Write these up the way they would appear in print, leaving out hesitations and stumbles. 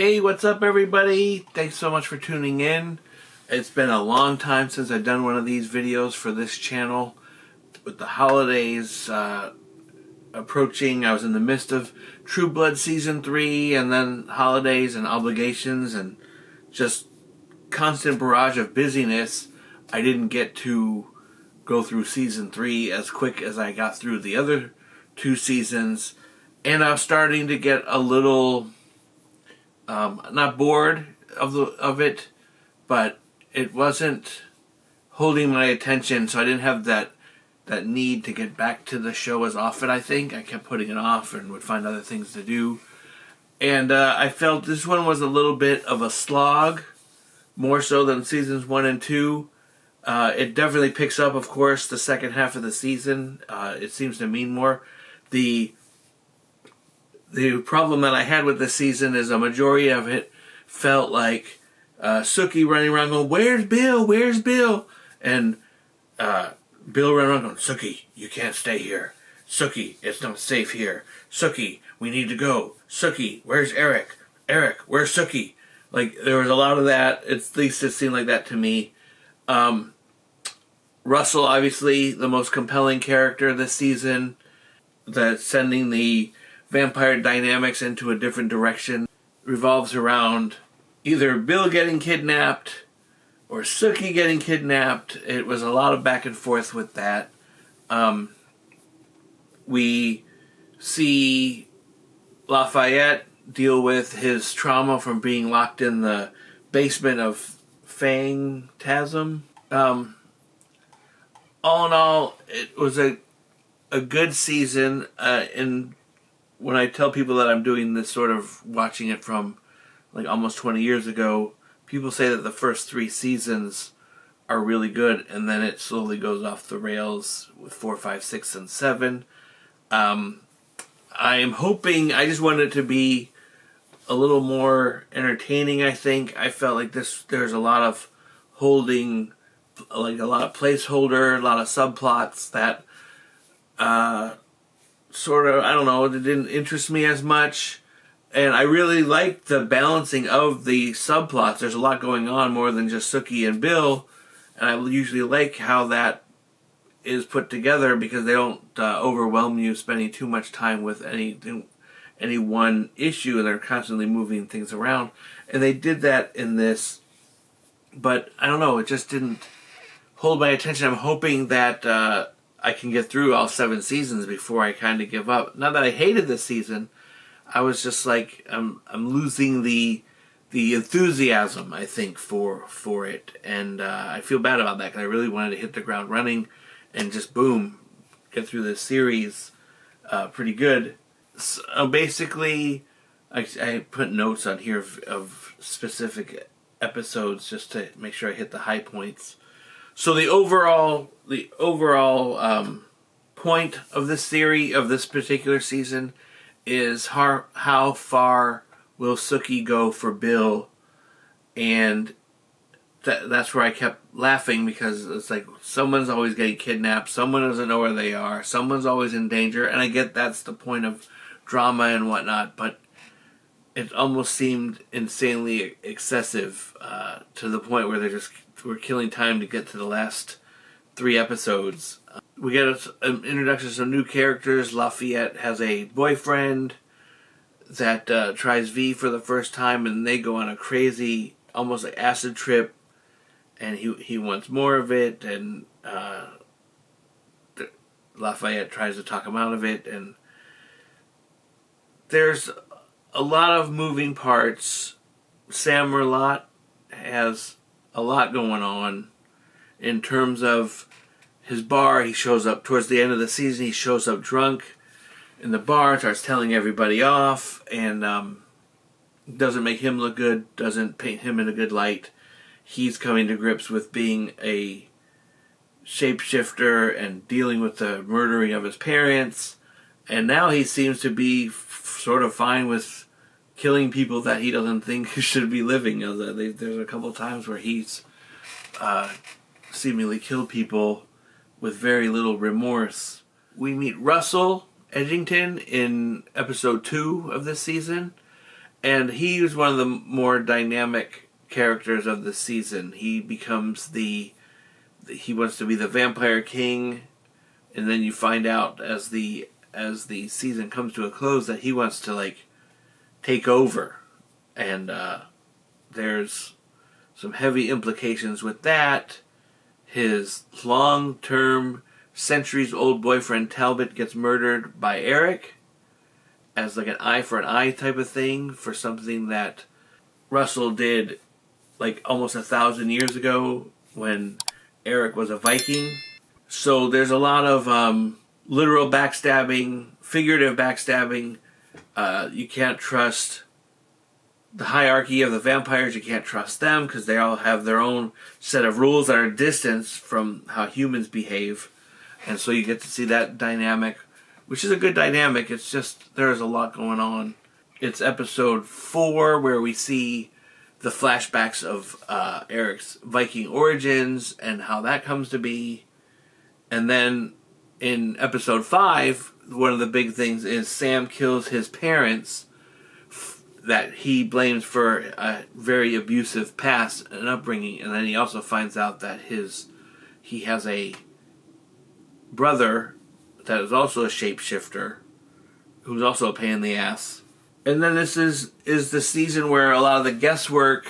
Hey, what's up everybody? Thanks so much for tuning in. It's been a long time since I've done one of these videos for this channel. With the holidays approaching, I was in the midst of True Blood Season 3 and then holidays and obligations and just constant barrage of busyness. I didn't get to go through Season 3 as quick as I got through the other two seasons. And I was starting to get a little... not bored of it, but it wasn't holding my attention, so I didn't have that need to get back to the show as often. I think I kept putting it off and would find other things to do, and I felt this one was a little bit of a slog, more so than seasons 1 and 2. It definitely picks up, of course, the second half of the season. It seems to mean more. The problem that I had with this season is a majority of it felt like Sookie running around going, "Where's Bill? Where's Bill?" And Bill running around going, "Sookie, you can't stay here. Sookie, it's not safe here. Sookie, we need to go. Sookie, where's Eric? Eric, where's Sookie?" Like, there was a lot of that. At least it seemed like that to me. Russell, obviously, the most compelling character this season, that's sending the vampire dynamics into a different direction, revolves around either Bill getting kidnapped or Sookie getting kidnapped. It was a lot of back and forth with that. We see Lafayette deal with his trauma from being locked in the basement of Phantasm. All in all, it was a good season, and when I tell people that I'm doing this sort of watching it from like almost 20 years ago, people say that the first 3 seasons are really good, and then it slowly goes off the rails with 4, 5, 6, and 7. I am hoping, I just want it to be a little more entertaining, I think. I felt like there's a lot of holding, like a lot of placeholder, a lot of subplots that sort of, I don't know, it didn't interest me as much. And I really liked the balancing of the subplots. There's a lot going on more than just Sookie and Bill. And I usually like how that is put together because they don't overwhelm you spending too much time with any one issue, and they're constantly moving things around. And they did that in this. But I don't know, it just didn't hold my attention. I'm hoping that I can get through all 7 seasons before I kind of give up. Not that I hated this season, I was just like, I'm losing the enthusiasm, I think, for it, and I feel bad about that because I really wanted to hit the ground running and just boom, get through this series pretty good. So basically, I put notes on here of specific episodes just to make sure I hit the high points. So the overall point of this theory, of this particular season, is how far will Sookie go for Bill, and that's where I kept laughing because it's like someone's always getting kidnapped, someone doesn't know where they are, someone's always in danger, and I get that's the point of drama and whatnot, but it almost seemed insanely excessive to the point where we're killing time to get to the last 3 episodes. We get an introduction to some new characters. Lafayette has a boyfriend that tries V for the first time, and they go on a crazy, almost like acid trip, and he wants more of it, and Lafayette tries to talk him out of it, and there's a lot of moving parts. Sam Merlot has a lot going on in terms of his bar. He shows up towards the end of the season. He shows up drunk in the bar, starts telling everybody off, and doesn't make him look good, doesn't paint him in a good light. He's coming to grips with being a shapeshifter and dealing with the murdering of his parents, and now he seems to be sort of fine with killing people that he doesn't think should be living. There's a couple times where he's seemingly killed people with very little remorse. We meet Russell Edgington in episode 2 of this season, And he was one of the more dynamic characters of the season. He becomes he wants to be the vampire king, and then you find out as the season comes to a close that he wants to like take over, and there's some heavy implications with that. His long-term, centuries-old boyfriend Talbot gets murdered by Eric as like an eye for an eye type of thing for something that Russell did like almost 1,000 years ago when Eric was a Viking. So there's a lot of literal backstabbing, figurative backstabbing. You can't trust the hierarchy of the vampires. You can't trust them because they all have their own set of rules that are distanced from how humans behave. And so you get to see that dynamic, which is a good dynamic. It's just there's a lot going on. It's episode 4 where we see the flashbacks of Eric's Viking origins and how that comes to be. And then in episode 5, one of the big things is Sam kills his parents that he blames for a very abusive past and upbringing. And then he also finds out that he has a brother that is also a shapeshifter who's also a pain in the ass. And then this is the season where a lot of the guesswork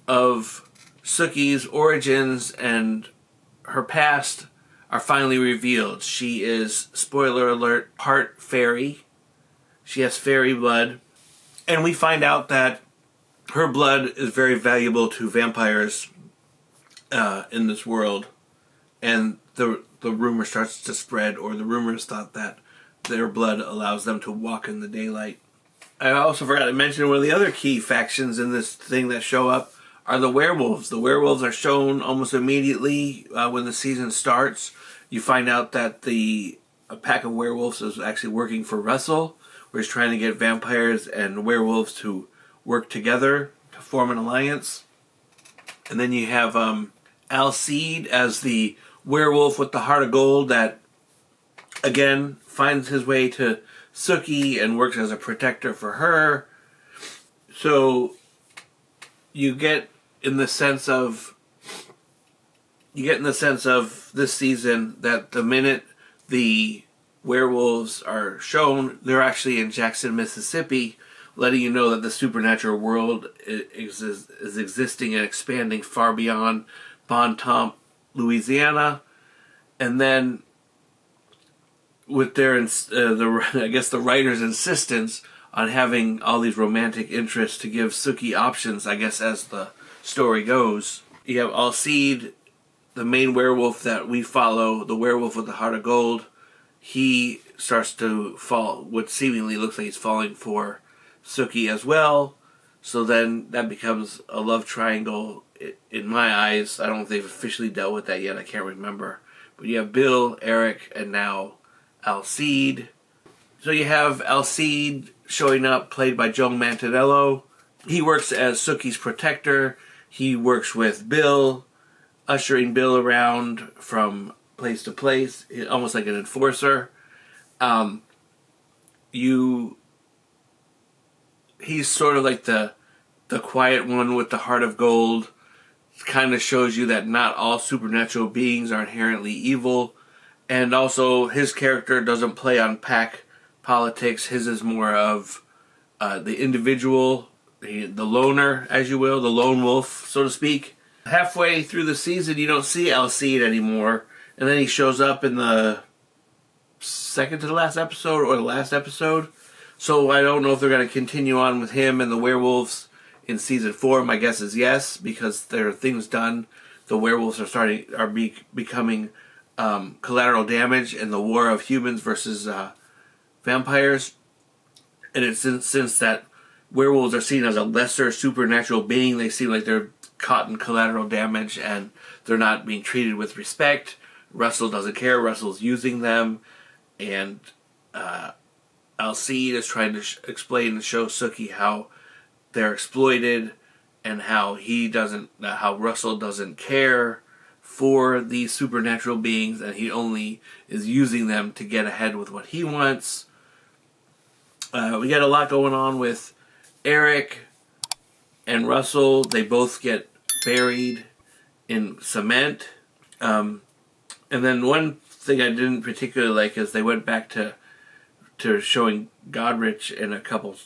of Sookie's origins and her past are finally revealed. She is, spoiler alert, part fairy. She has fairy blood. And we find out that her blood is very valuable to vampires in this world. And the rumor starts to spread, or the rumors thought that their blood allows them to walk in the daylight. I also forgot to mention one of the other key factions in this thing that show up are the werewolves. The werewolves are shown almost immediately when the season starts. You find out that a pack of werewolves is actually working for Russell, where he's trying to get vampires and werewolves to work together to form an alliance. And then you have Alcide as the werewolf with the heart of gold that, again, finds his way to Sookie and works as a protector for her. So you get in the sense of this season that the minute the werewolves are shown, they're actually in Jackson, Mississippi, letting you know that the supernatural world is existing and expanding far beyond Bon Temps, Louisiana. And then with their the writer's insistence on having all these romantic interests to give Sookie options, I guess, as the story goes. You have Alcide, the main werewolf that we follow, the werewolf with the heart of gold. He starts to fall, what seemingly looks like he's falling for Sookie as well. So then that becomes a love triangle in my eyes. I don't know if they've officially dealt with that yet. I can't remember. But you have Bill, Eric, and now Alcide. So you have Alcide showing up, played by Joe Manganiello. He works as Sookie's protector. He works with Bill, ushering Bill around from place to place, almost like an enforcer. He's sort of like the quiet one with the heart of gold. It kind of shows you that not all supernatural beings are inherently evil. And also, his character doesn't play on pack politics. His is more of the individual, the loner, as you will, the lone wolf, so to speak. Halfway through the season, you don't see Alcide anymore. And then he shows up in the second to the last episode or the last episode. So I don't know if they're going to continue on with him and the werewolves in season 4. My guess is yes, because there are things done. The werewolves are becoming collateral damage in the war of humans versus vampires. And it's since that werewolves are seen as a lesser supernatural being, they seem like they're caught in collateral damage and they're not being treated with respect. Russell doesn't care. Russell's using them, and Alcide is trying to explain and show Sookie how they're exploited and how how Russell doesn't care for these supernatural beings, and he only is using them to get ahead with what he wants. We got a lot going on with Eric and Russell, they both get buried in cement. And then one thing I didn't particularly like is they went back to showing Godrich in a couple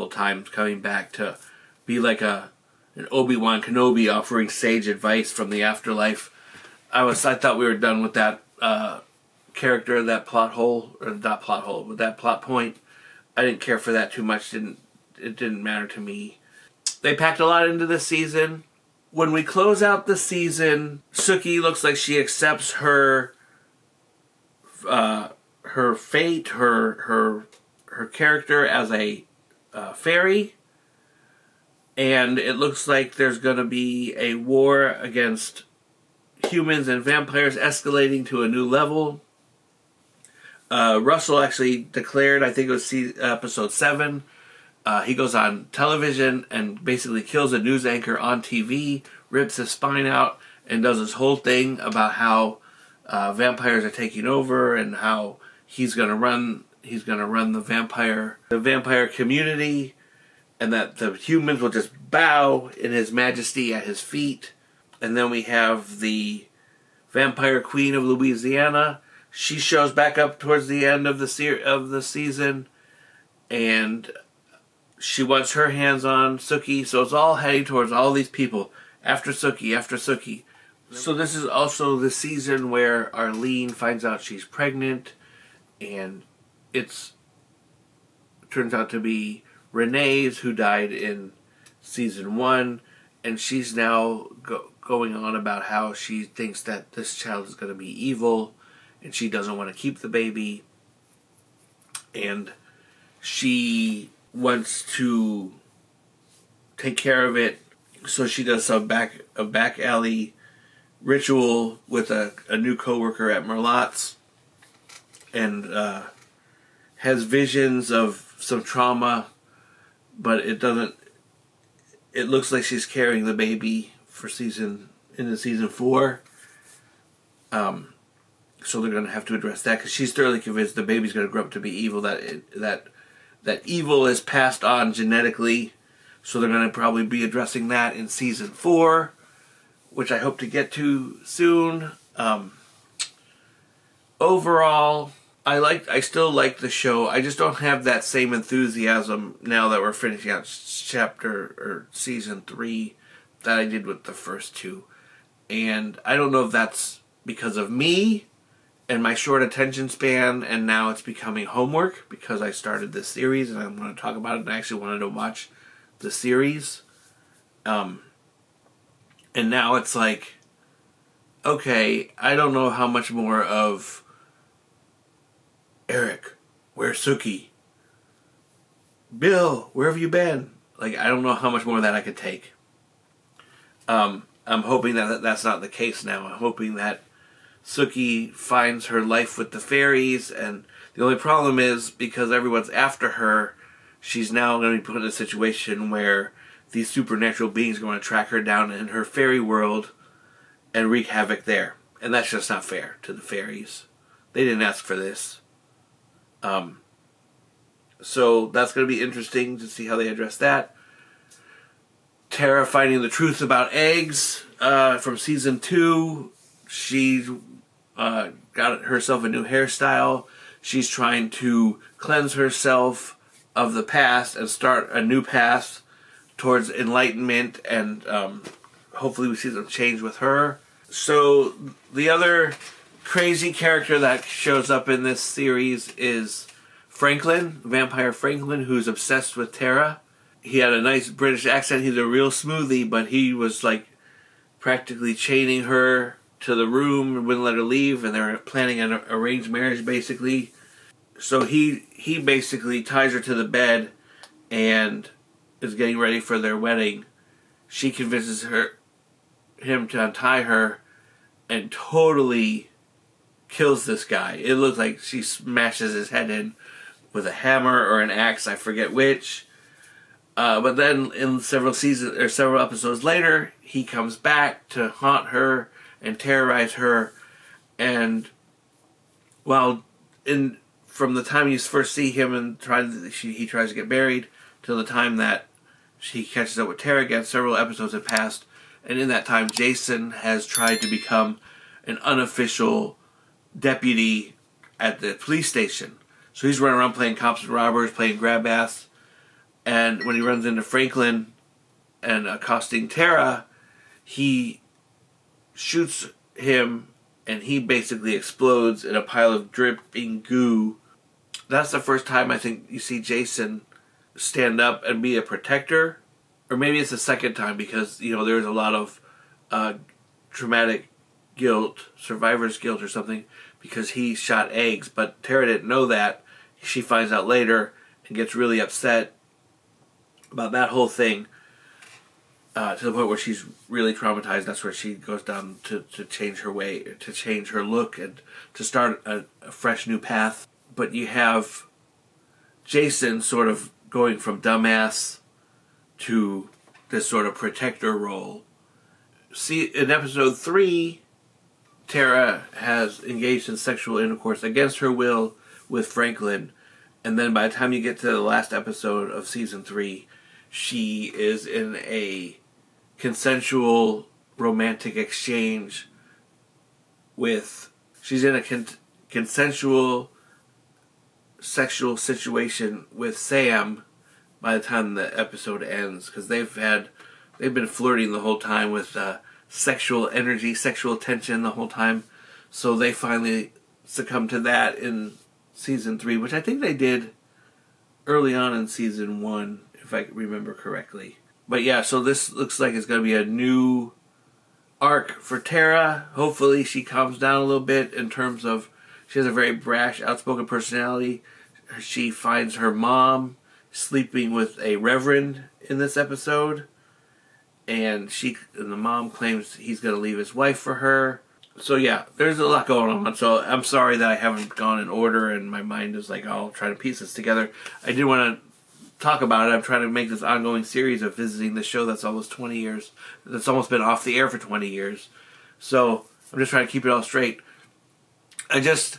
times coming back to be like an Obi-Wan Kenobi offering sage advice from the afterlife. I thought we were done with that character, that plot hole, or not plot hole, but that plot point. I didn't care for that too much. It didn't matter to me. They packed a lot into this season. When we close out the season, Sookie looks like she accepts her fate, her character as a fairy, and it looks like there's going to be a war against humans and vampires escalating to a new level. Russell actually declared, I think it was episode 7, he goes on television and basically kills a news anchor on TV, rips his spine out, and does this whole thing about how vampires are taking over and how he's going to run the vampire community, and that the humans will just bow in his majesty at his feet. And then we have the vampire queen of Louisiana. She shows back up towards the end of the season, and she wants her hands on Sookie. So it's all heading towards all these people after Sookie. So this is also the season where Arlene finds out she's pregnant, and it turns out to be Renee's, who died in season 1, and she's now going on about how she thinks that this child is going to be evil, and she doesn't want to keep the baby, and she wants to take care of it, so she does a back alley ritual with a new coworker at Merlotte's, and has visions of some trauma, but it looks like she's carrying the baby into season 4. So they're going to have to address that, because she's thoroughly convinced the baby's going to grow up to be evil, that evil is passed on genetically. So they're going to probably be addressing that in season 4, which I hope to get to soon. Overall, I still like the show. I just don't have that same enthusiasm now that we're finishing out season 3 that I did with the first 2. And I don't know if that's because of me and my short attention span, and now it's becoming homework because I started this series and I'm going to talk about it, and I actually wanted to watch the series. And now it's like, okay, I don't know how much more of Eric, where's Sookie? Bill, where have you been? Like, I don't know how much more of that I could take. I'm hoping that that's not the case now. I'm hoping that Sookie finds her life with the fairies, and the only problem is, because everyone's after her, she's now going to be put in a situation where these supernatural beings are going to track her down in her fairy world and wreak havoc there. And that's just not fair to the fairies. They didn't ask for this. So that's going to be interesting to see how they address that. Tara finding the truth about eggs from season 2. She's got herself a new hairstyle. She's trying to cleanse herself of the past and start a new path towards enlightenment, and hopefully we see some change with her. So the other crazy character that shows up in this series is Franklin, Vampire Franklin, who's obsessed with Tara. He had a nice British accent. He's a real smoothie, but he was like practically chaining her to the room and wouldn't let her leave, and they were planning an arranged marriage basically. So he basically ties her to the bed and is getting ready for their wedding. She convinces him to untie her and totally kills this guy. It looks like she smashes his head in with a hammer or an axe, I forget which. But then in several episodes later, he comes back to haunt her and terrorize her. And from the time you first see him and he tries to get married till the time that she catches up with Tara again. Several episodes have passed, and in that time, Jason has tried to become an unofficial deputy at the police station. So he's running around playing cops and robbers, playing grab ass, and when he runs into Franklin and accosting Tara, he shoots him, and he basically explodes in a pile of dripping goo. That's the first time I think you see Jason stand up and be a protector. Or maybe it's the second time, because, you know, there's a lot of traumatic guilt, survivor's guilt or something, because he shot eggs. But Tara didn't know that. She finds out later and gets really upset about that whole thing. To the point where she's really traumatized. That's where she goes down to change her way, to change her look, and to start a fresh new path. But you have Jason sort of going from dumbass to this sort of protector role. See, in episode 3, Tara has engaged in sexual intercourse against her will with Franklin. And then by the time you get to the last episode of season 3, she is in a consensual romantic exchange she's in a consensual sexual situation with Sam by the time the episode ends, because they've been flirting the whole time with sexual energy, sexual tension the whole time. So they finally succumb to that in season 3, which I think they did early on in season 1, if I remember correctly. But yeah, so this looks like it's going to be a new arc for Tara. Hopefully she calms down a little bit in terms of, she has a very brash, outspoken personality. She finds her mom sleeping with a reverend in this episode. And the mom claims he's going to leave his wife for her. So yeah, there's a lot going on. So I'm sorry that I haven't gone in order and my mind is like, I'll try to piece this together. I did want to talk about it. I'm trying to make this ongoing series of visiting the show that's almost 20 years. That's almost been off the air for 20 years. So I'm just trying to keep it all straight. I just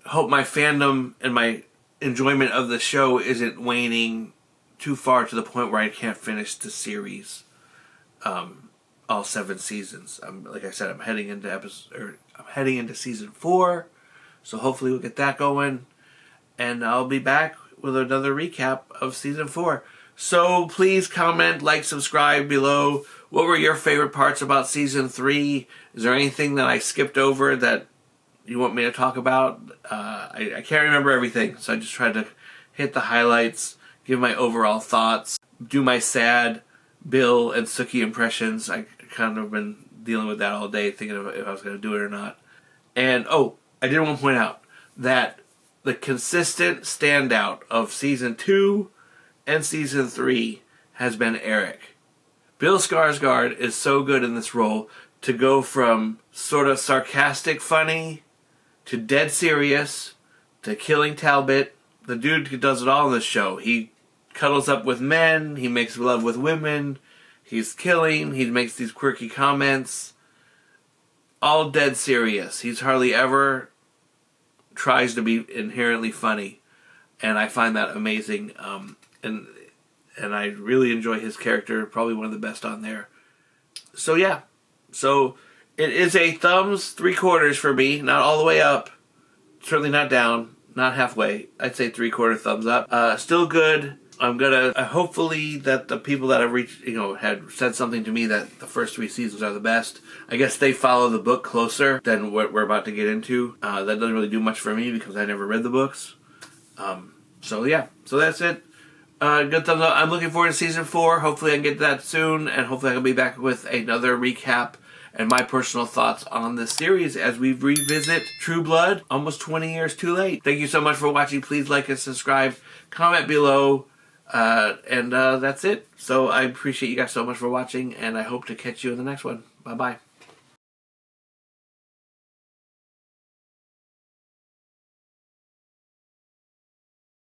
hope my fandom and my enjoyment of the show isn't waning too far to the point where I can't finish the series. All 7 seasons. Like I said, I'm heading into season 4, so hopefully we'll get that going, and I'll be back with another recap of season 4. So please comment, like, subscribe below. What were your favorite parts about season 3? Is there anything that I skipped over that you want me to talk about? I can't remember everything, so I just tried to hit the highlights, give my overall thoughts, do my sad Bill and Sookie impressions. I kind of been dealing with that all day, thinking of if I was going to do it or not. And, I did want to point out that the consistent standout of season 2 and season 3 has been Eric. Bill Skarsgård is so good in this role to go from sort of sarcastic funny to dead serious to killing Talbot. The dude does it all in this show. He cuddles up with men, he makes love with women, he's killing, he makes these quirky comments, all dead serious. He's hardly ever tries to be inherently funny, and I find that amazing. And I really enjoy his character, probably one of the best on there. So yeah, so it is a thumbs 3/4 for me, not all the way up, certainly not down, not halfway. I'd say 3/4 thumbs up. Still good. I'm gonna hopefully that the people that have reached, had said something to me that the first 3 seasons are the best. I guess they follow the book closer than what we're about to get into. That doesn't really do much for me because I never read the books. So yeah, so that's it. Good thumbs up. I'm looking forward to season 4. Hopefully I can get that soon, and hopefully I can be back with another recap and my personal thoughts on this series as we revisit True Blood almost 20 years too late. Thank you so much for watching. Please like and subscribe. Comment below. And that's it. So I appreciate you guys so much for watching, and I hope to catch you in the next one. Bye-bye.